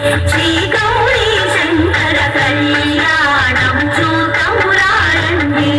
శ్రీ గౌరీ శంకర కళ్యాణం చూతమురారండి.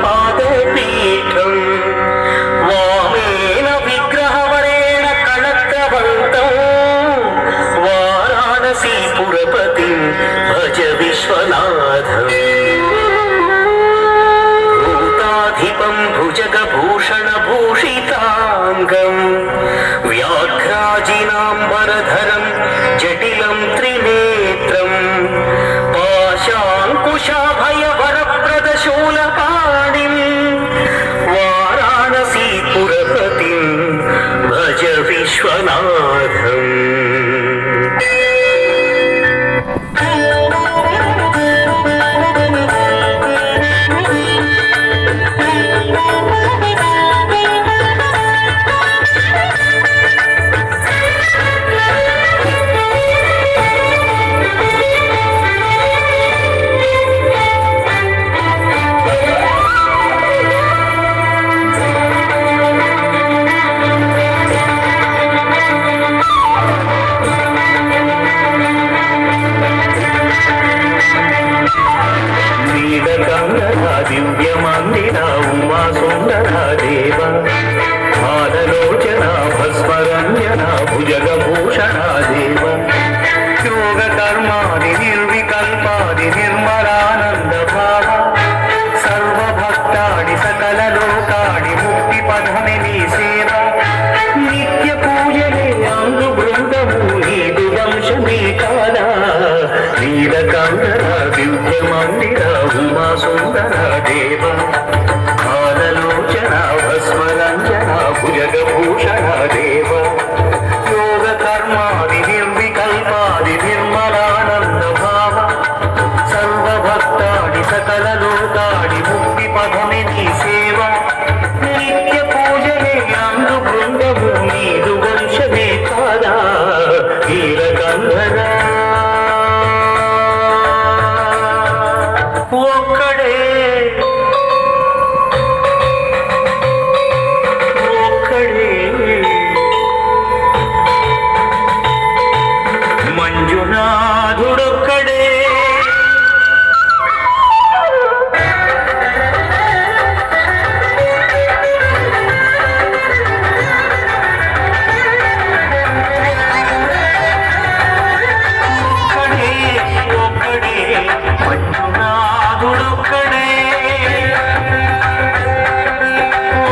पादपीठं वामेन विग्रहवरेण వ్యాఘ్రాజినాంబరధరం జటిలం త్రినేత్రం పాశాంకుశాభయవరప్రదశూలపాణిం వారాణసీపురపతిం భజ విశ్వనాథం. దివ్యమందిర ఉమా సుందర దేవ ఆదలోచన భస్మరంజన భుజగభూషణ దేవ యోగ కర్మాది నిర్వికల్పాది నిర్మలానంద భావ సర్వభక్తాడి సకల లోకాడి ముక్తి పదమి నీ సేవ నిత్య పూజలే అంగు బృందము నీదు వంశమే కాదా నీలకందర దివ్య మందిర ఉమా సుందర దేవ ఆదలోచన భస్మరంజన భుజగభూషణ దేవ యోగ కర్మాది నిర్వికల్పాది నిర్మలానంద భావ సర్వభక్తాడి సకల లోకాడి ముక్తి పదమి నీ సేవ నిత్య పూజలే అందు బృందము నీదు వంశమే కాదా నీలకందర ఒక్కడే ఒక్కడే మంజునాథుడొక్కడే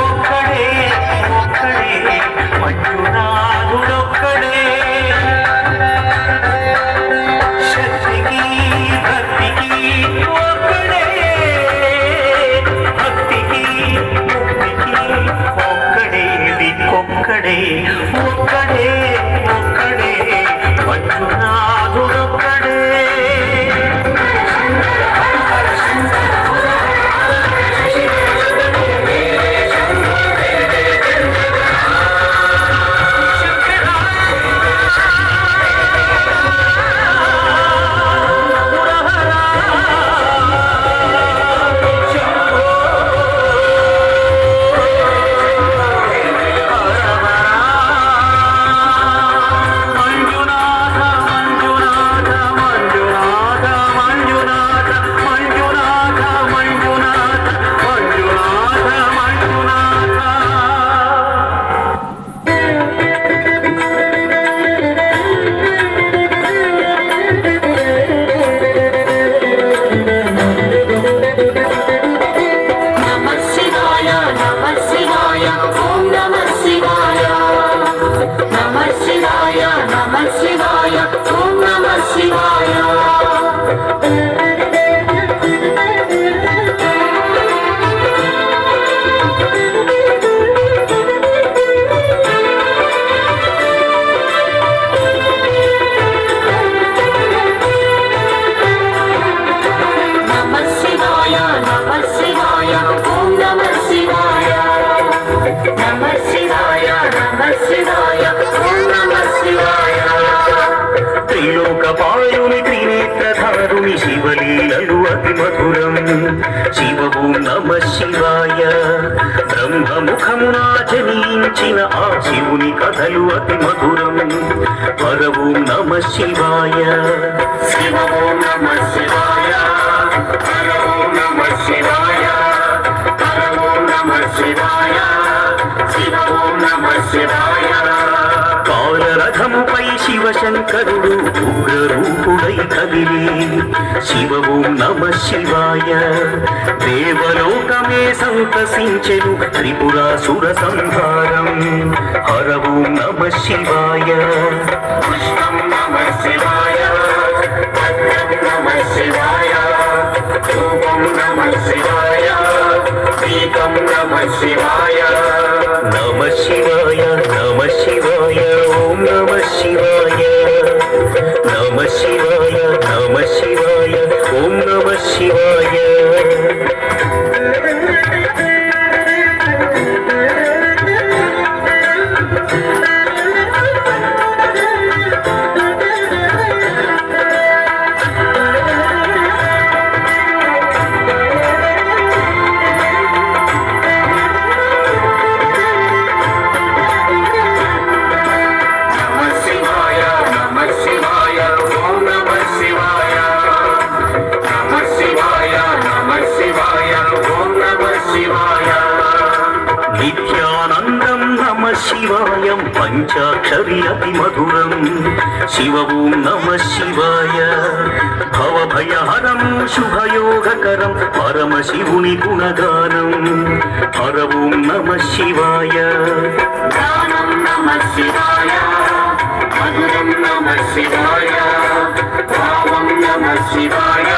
ఒక్కడే ఒక్కడే మంజునాథుడొక్కడే. త్రిలోకపాలుని త్రినేత్రధారుని శివలీలలు అతి మధురం. శివ ఓం నమః శివాయ. బ్రహ్మముఖమున జనించిన ఆ శివుని కథలు అతి మధురం. హర ఓం నమః శివాయ. శివ ఓం నమః శివాయ. హర ఓం నమః శివాయ. హర ఓం నమః శివాయ. శివ ఓం నమః శివాయ. కాలరథముపై శివ శివశంకరుడు ఉగ్రరూపుడై కదిలి శివ ఓం నమ శివాయ దేవలోకమే సంతసించెను త్రిపురాసుర సంహారం హర ఓం నమ శివాయ పుష్పం నమః శివాయ పద్మం నమః శివాయ ధూపం నమః శివాయ దీపం నమః శివాయ నమ శివాయ నమ శివాయ ఓం నమ శివాయ నమ శివాయ నమ శివాయ ఓం నమ శివాయ నమః శివాయ నమః శివాయ ఓం నమః శివాయ నమః శివాయ నమః శివాయ ఓం నమః శివాయ నిత్యానందం నమ శివాయం పంచాక్షరి అతి మధురం శివ ఓం నమ శివాయ భవభయహరం శుభయోగకరం పరమశివుని గుణగానం హర ఓం నమ శివాయ గానం నమః శివాయ మధురం నమః శివాయ భావం నమః శివాయ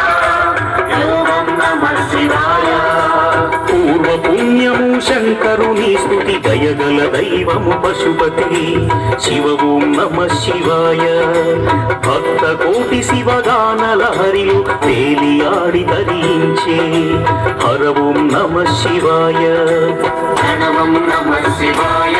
యోగం నమః శివాయ పూర్వ పుణ్యము శంకరుని స్తుతి దయగల దైవము పశుపతి శివ ఓం నమ శివాయ భక్త కోటి శివగానల హరిలు తేలియాడి తరించే హర ఓం నమ శివాయ ప్రణవం నమః శివాయ